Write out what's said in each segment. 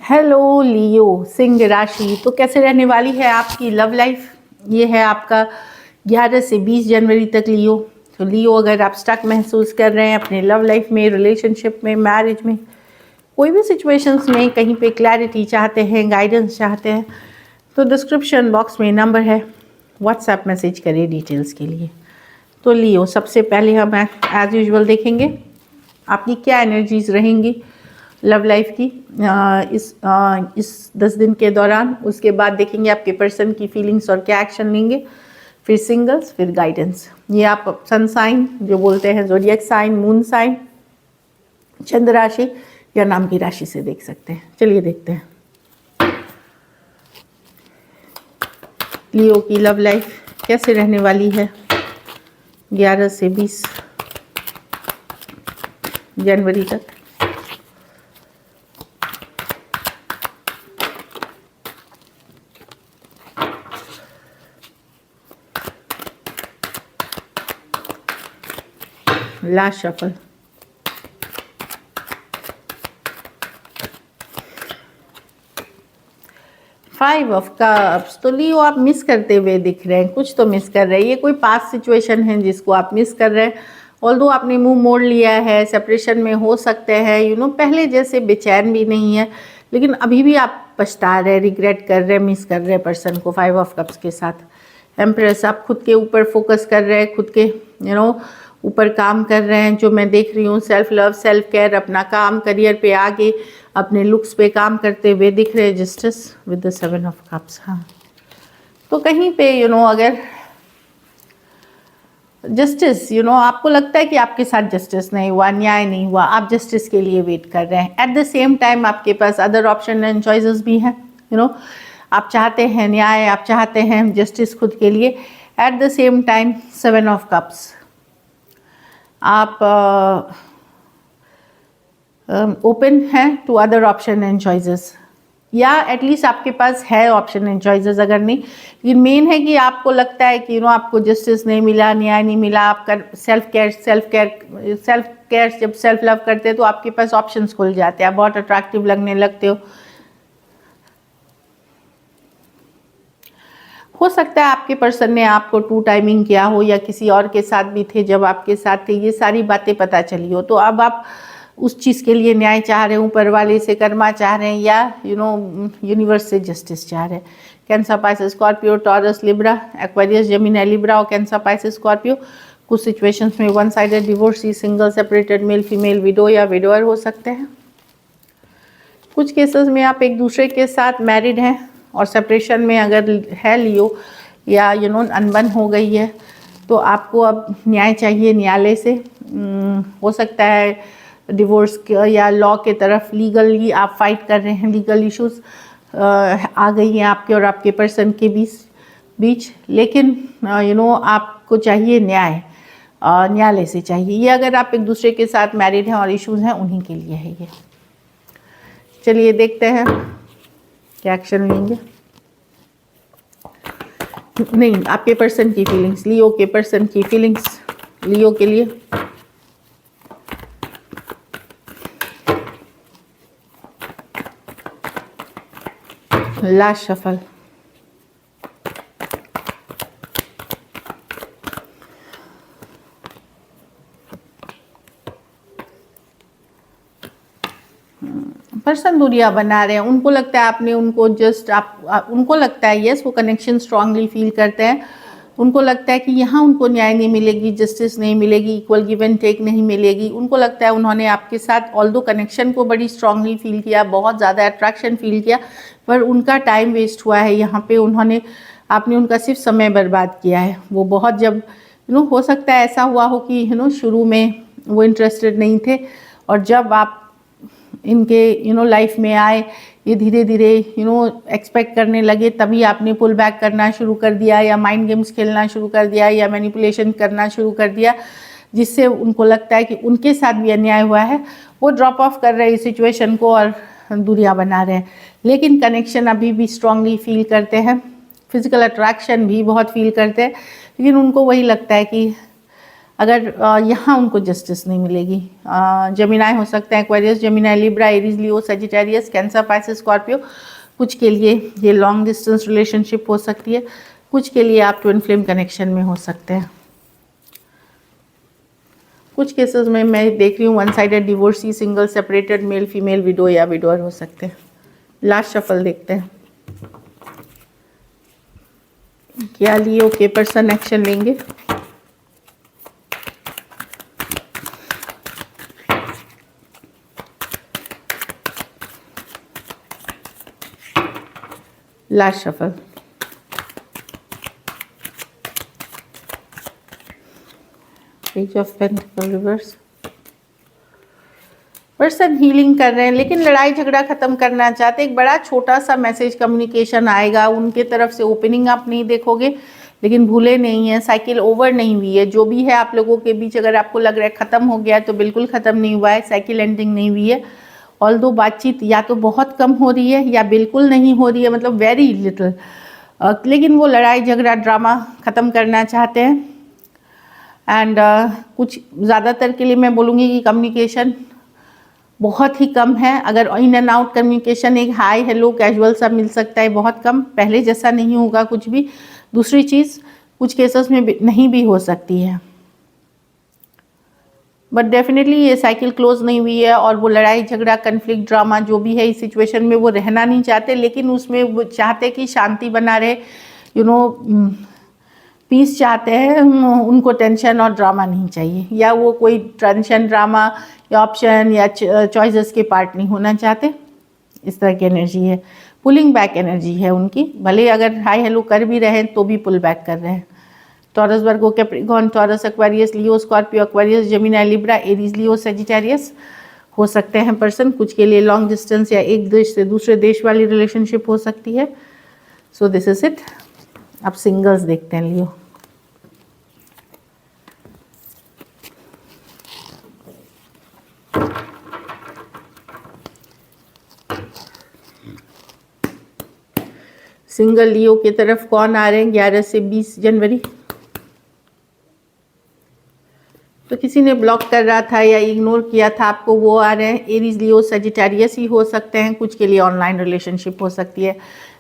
Hello लियो सिंह राशि, तो कैसे रहने वाली है आपकी लव लाइफ। ये है आपका 11 से 20 जनवरी तक लियो। तो लियो, अगर आप स्टक महसूस कर रहे हैं अपने लव लाइफ में, रिलेशनशिप में, मैरिज में, कोई भी सिचुएशंस में कहीं पे क्लैरिटी चाहते हैं, गाइडेंस चाहते हैं, तो डिस्क्रिप्शन बॉक्स में नंबर है, व्हाट्सएप मैसेज करिए डिटेल्स के लिए। तो लियो, सबसे पहले हम एज यूजुअल देखेंगे आपकी क्या एनर्जीज रहेंगी लव लाइफ की इस 10 दिन के दौरान। उसके बाद देखेंगे आपके पर्सन की फीलिंग्स और क्या एक्शन लेंगे, फिर सिंगल्स, फिर गाइडेंस। ये आप सन साइन जो बोलते हैं, ज़ोडिएक साइन, मून साइन, चंद्र राशि या नाम की राशि से देख सकते हैं। चलिए देखते हैं लियो की लव लाइफ कैसे रहने वाली है 11 से 20 जनवरी तक। Last shuffle. Five of cups. तो लियो, आप मिस करते हुए दिख रहे हैं, कुछ तो मिस कर रहे हैं। ये कोई पास्ट सिचुएशन है जिसको आप मिस कर रहे हैं। ऑल्दो आपने मुंह मोड़ लिया है, सेपरेशन में हो सकते हैं, पहले जैसे बेचैन भी नहीं है, लेकिन अभी भी आप पछता रहे, रिग्रेट कर रहे, मिस कर रहे पर्सन को। 5 ऑफ कप्स के साथ एम्प्रेस, आप खुद के ऊपर फोकस कर रहे हैं, खुद के ऊपर काम कर रहे हैं। जो मैं देख रही हूँ, सेल्फ लव, सेल्फ केयर, अपना काम, करियर पे आगे, अपने लुक्स पे काम करते हुए दिख रहे हैं। Justice with the 7 of cups. हाँ, तो कहीं पे अगर जस्टिस आपको लगता है कि आपके साथ जस्टिस नहीं हुआ, न्याय नहीं हुआ, आप जस्टिस के लिए वेट कर रहे हैं। एट द सेम टाइम आपके पास अदर ऑप्शन एंड चॉइसेस भी हैं। आप चाहते हैं न्याय, आप चाहते हैं जस्टिस खुद के लिए। At the same time 7 of cups, आप ओपन हैं to other option and choices, या एटलीस्ट आपके पास है ऑप्शन एंड चॉइसेस। अगर नहीं, लेकिन मेन है कि आपको लगता है कि आपको जस्टिस नहीं मिला, न्याय नहीं मिला। आपका सेल्फ केयर जब सेल्फ लव करते हैं तो आपके पास ऑप्शंस खुल जाते हैं, आप बहुत अट्रैक्टिव लगने लगते हो सकता है आपके पर्सन ने आपको टू टाइमिंग किया हो, या किसी और के साथ भी थे जब आपके साथ थे, ये सारी बातें पता चली हो। तो अब आप उस चीज़ के लिए न्याय चाह रहे हैं, ऊपर वाले से कर्मा चाह रहे हैं, या यूनिवर्स से जस्टिस चाह रहे हैं। Cancer, Pisces, Scorpio, taurus, Libra, Aquarius, Gemini, Libra और कैंसर, पाइसेस, स्कॉर्पियो। कुछ सिचुएशंस में one sided divorcee, single, separated, male female, window या विडोअर हो सकते हैं। कुछ केसेस में आप एक दूसरे के साथ मैरिड हैं और सेपरेशन में अगर है लियो, या अनबन हो गई है, तो आपको अब न्याय चाहिए न्यायालय से। हो सकता है डिवोर्स या लॉ के तरफ लीगली आप फाइट कर रहे हैं, लीगल इश्यूज आ गई हैं आपके और आपके पर्सन के बीच। लेकिन आपको चाहिए न्याय, न्यायालय से चाहिए। ये अगर आप एक दूसरे के साथ मैरिड हैं और इश्यूज हैं, उन्हीं के लिए है ये। चलिए देखते हैं क्या एक्शन लेंगे। नहीं, आपके पर्सन की फीलिंग्स, लियो के पर्सन की फीलिंग्स लियो के लिए। Last shuffle. पर्सन दूरियां बना रहे हैं, उनको लगता है आपने उनको उनको लगता है, यस, वो कनेक्शन स्ट्रांगली फील करते हैं। उनको लगता है कि यहाँ उनको न्याय नहीं मिलेगी, जस्टिस नहीं मिलेगी, इक्वल गिव एंड टेक नहीं मिलेगी। उनको लगता है उन्होंने आपके साथ ऑल्दो कनेक्शन को बड़ी स्ट्रांगली फील किया, बहुत ज़्यादा अट्रैक्शन फील किया, पर उनका टाइम वेस्ट हुआ है यहाँ पे। आपने उनका सिर्फ समय बर्बाद किया है। वो बहुत जब हो सकता है ऐसा हुआ हो कि शुरू में वो इंटरेस्टेड नहीं थे, और जब आप इनके लाइफ में आए, ये धीरे धीरे एक्सपेक्ट करने लगे, तभी आपने पुल बैक करना शुरू कर दिया, या माइंड गेम्स खेलना शुरू कर दिया, या मैनिपुलेशन करना शुरू कर दिया, जिससे उनको लगता है कि उनके साथ भी अन्याय हुआ है। वो ड्रॉप ऑफ कर रहे हैं इस सिचुएशन को और दूरियां बना रहे हैं, लेकिन कनेक्शन अभी भी स्ट्रांगली फील करते हैं, फिजिकल अट्रैक्शन भी बहुत फील करते हैं। लेकिन उनको वही लगता है कि अगर यहाँ उनको जस्टिस नहीं मिलेगी। जेमिनाई हो सकते हैं, Aquarius, Gemini, Libra, Aries, Leo, Sagittarius, cancer, Pisces, Scorpio. कुछ के लिए ये लॉन्ग डिस्टेंस रिलेशनशिप हो सकती है, कुछ के लिए आप ट्विन फ्लेम कनेक्शन में हो सकते हैं। कुछ केसेस में मैं देख रही हूँ one sided divorcee, single, separated, male female, window या विडोअर हो सकते हैं। लास्ट शफल देखते हैं, क्या लियो के पर्सन एक्शन लेंगे। Last shuffle, page of pentacle reverse. Person healing कर रहे हैं लेकिन लड़ाई झगड़ा खत्म करना चाहते हैं। एक बड़ा छोटा सा मैसेज कम्युनिकेशन आएगा उनके तरफ से, ओपनिंग आप नहीं देखोगे लेकिन भूले नहीं है, साइकिल ओवर नहीं हुई है। जो भी है आप लोगों के बीच, अगर आपको लग रहा है खत्म हो गया है तो बिल्कुल खत्म नहीं हुआ है, साइकिल एंडिंग नहीं हुई है। ऑल्दो बातचीत या तो बहुत कम हो रही है या बिल्कुल नहीं हो रही है, मतलब वेरी लिटिल, लेकिन वो लड़ाई झगड़ा ड्रामा ख़त्म करना चाहते हैं। एंड कुछ ज़्यादातर के लिए मैं बोलूँगी कि कम्युनिकेशन बहुत ही कम है। अगर इन एंड आउट कम्युनिकेशन एक हाय हेलो कैजुअल सा मिल सकता है, बहुत कम, पहले जैसा नहीं होगा कुछ भी। दूसरी चीज़, कुछ केसेस में नहीं भी हो सकती है, बट डेफिनेटली ये साइकिल क्लोज नहीं हुई है। और वो लड़ाई झगड़ा कन्फ्लिक्ट ड्रामा जो भी है इस सिचुएशन में वो रहना नहीं चाहते, लेकिन उसमें वो चाहते कि शांति बना रहे, यू नो, पीस चाहते हैं। उनको टेंशन और ड्रामा नहीं चाहिए, या वो कोई टेंशन ड्रामा या ऑप्शन या चॉइसेस के पार्ट नहीं होना चाहते। इस तरह की एनर्जी है, पुलिंग बैक एनर्जी है उनकी। भले अगर हाई हेलो कर भी रहे हैं तो भी पुल बैक कर रहे हैं। Taurus, Virgo, Capricorn, Taurus, Aquarius, Leo, Scorpio, Aquarius, Gemini, Libra, Aries, Leo, Sagittarius हो सकते हैं पर्सन। कुछ के लिए लॉन्ग डिस्टेंस या एक देश से दूसरे देश वाली रिलेशनशिप हो सकती है। So this is it. अब सिंगल्स देखते हैं लियो। सिंगल लियो की तरफ कौन आ रहे हैं 11 से 20 जनवरी? तो किसी ने ब्लॉक कर रहा था या इग्नोर किया था आपको, वो आ रहे हैं। एरीज, लियो, सजिटेरियस ही हो सकते हैं। कुछ के लिए ऑनलाइन रिलेशनशिप हो सकती है।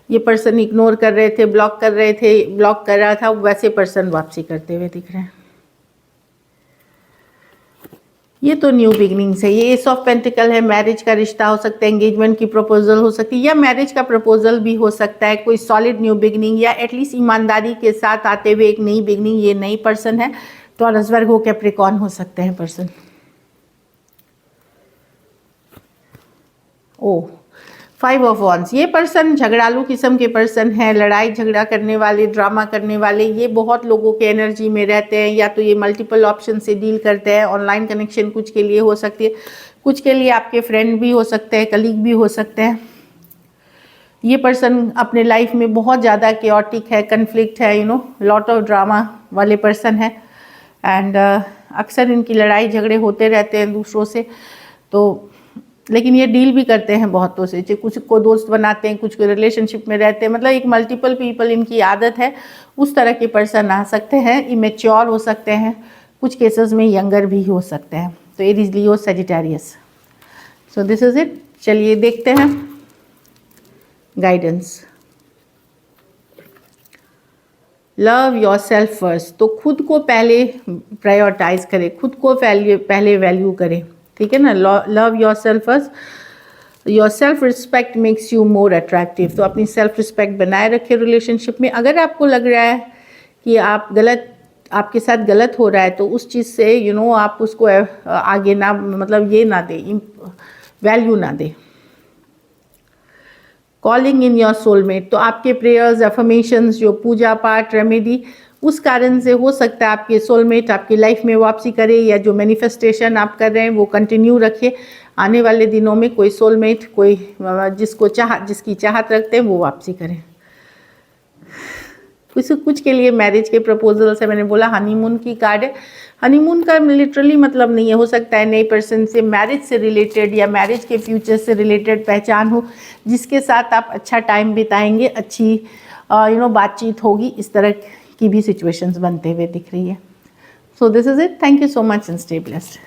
ये पर्सन इग्नोर कर रहे थे, ब्लॉक कर रहे थे, ब्लॉक कर रहा था, वैसे पर्सन वापसी करते हुए दिख रहे हैं। ये तो न्यू बिगनिंग्स है। ये एस ऑफ पेंटिकल है, मैरिज का रिश्ता हो सकता है, एंगेजमेंट की प्रपोजल हो सकती है, या मैरिज का प्रपोजल भी हो सकता है। कोई सॉलिड न्यू बिगनिंग या एटलीस्ट ईमानदारी के साथ आते हुए एक नई बिगनिंग। ये नई पर्सन है। टॉरस, वर्गो, कैप्रिकॉर्न हो सकते हैं पर्सन। ओ 5 ऑफ वॉन्ड्स, ये पर्सन झगड़ालू किस्म के पर्सन है, लड़ाई झगड़ा करने वाले, ड्रामा करने वाले। ये बहुत लोगों के एनर्जी में रहते हैं, या तो ये मल्टीपल ऑप्शन से डील करते हैं। ऑनलाइन कनेक्शन कुछ के लिए हो सकती है, कुछ के लिए आपके फ्रेंड भी हो सकते हैं, कलीग भी हो सकते हैं। ये पर्सन अपने लाइफ में बहुत ज़्यादा केओटिक है, कन्फ्लिक्ट है, you know, lot of drama वाले पर्सन है। एंड अक्सर इनकी लड़ाई झगड़े होते रहते हैं दूसरों से, तो लेकिन ये डील भी करते हैं बहुतों से। कुछ को दोस्त बनाते हैं, कुछ को रिलेशनशिप में रहते हैं, मतलब एक मल्टीपल पीपल इनकी आदत है। उस तरह के पर्सन आ सकते हैं। इमेच्योर हो सकते हैं, कुछ केसेस में यंगर भी हो सकते हैं। तो Aries, Leo, Sagittarius. So this is it. चलिए देखते हैं guidance. Love your self first, तो खुद को पहले प्रायोरिटाइज करें, खुद को पहले वैल्यू करें, ठीक है ना। Love your self first. Your self respect makes you more attractive, तो अपनी सेल्फ रिस्पेक्ट बनाए रखें रिलेशनशिप में। अगर आपको लग रहा है कि आपके साथ गलत हो रहा है तो उस चीज़ से यू नो आप उसको आगे ना, मतलब ये ना दे, वैल्यू ना दे। कॉलिंग इन योर सोलमेट, तो आपके प्रेयर्स, अफर्मेशंस, जो पूजा पाठ, रेमेडी, उस कारण से हो सकता है आपके सोलमेट आपकी लाइफ में वापसी करे, या जो मैनिफेस्टेशन आप कर रहे हैं वो कंटिन्यू रखिए। आने वाले दिनों में कोई सोलमेट, कोई जिसकी चाहत रखते हैं वो वापसी करें। कुछ के लिए मैरिज के प्रपोजल से, मैंने बोला हनीमून की कार्ड है। हनीमून का लिटरली मतलब नहीं है, हो सकता है नए पर्सन से मैरिज से रिलेटेड या मैरिज के फ्यूचर से रिलेटेड पहचान हो, जिसके साथ आप अच्छा टाइम बिताएंगे, अच्छी बातचीत होगी। इस तरह की भी सिचुएशंस बनते हुए दिख रही है। So this is it. Thank you so much and stay blessed.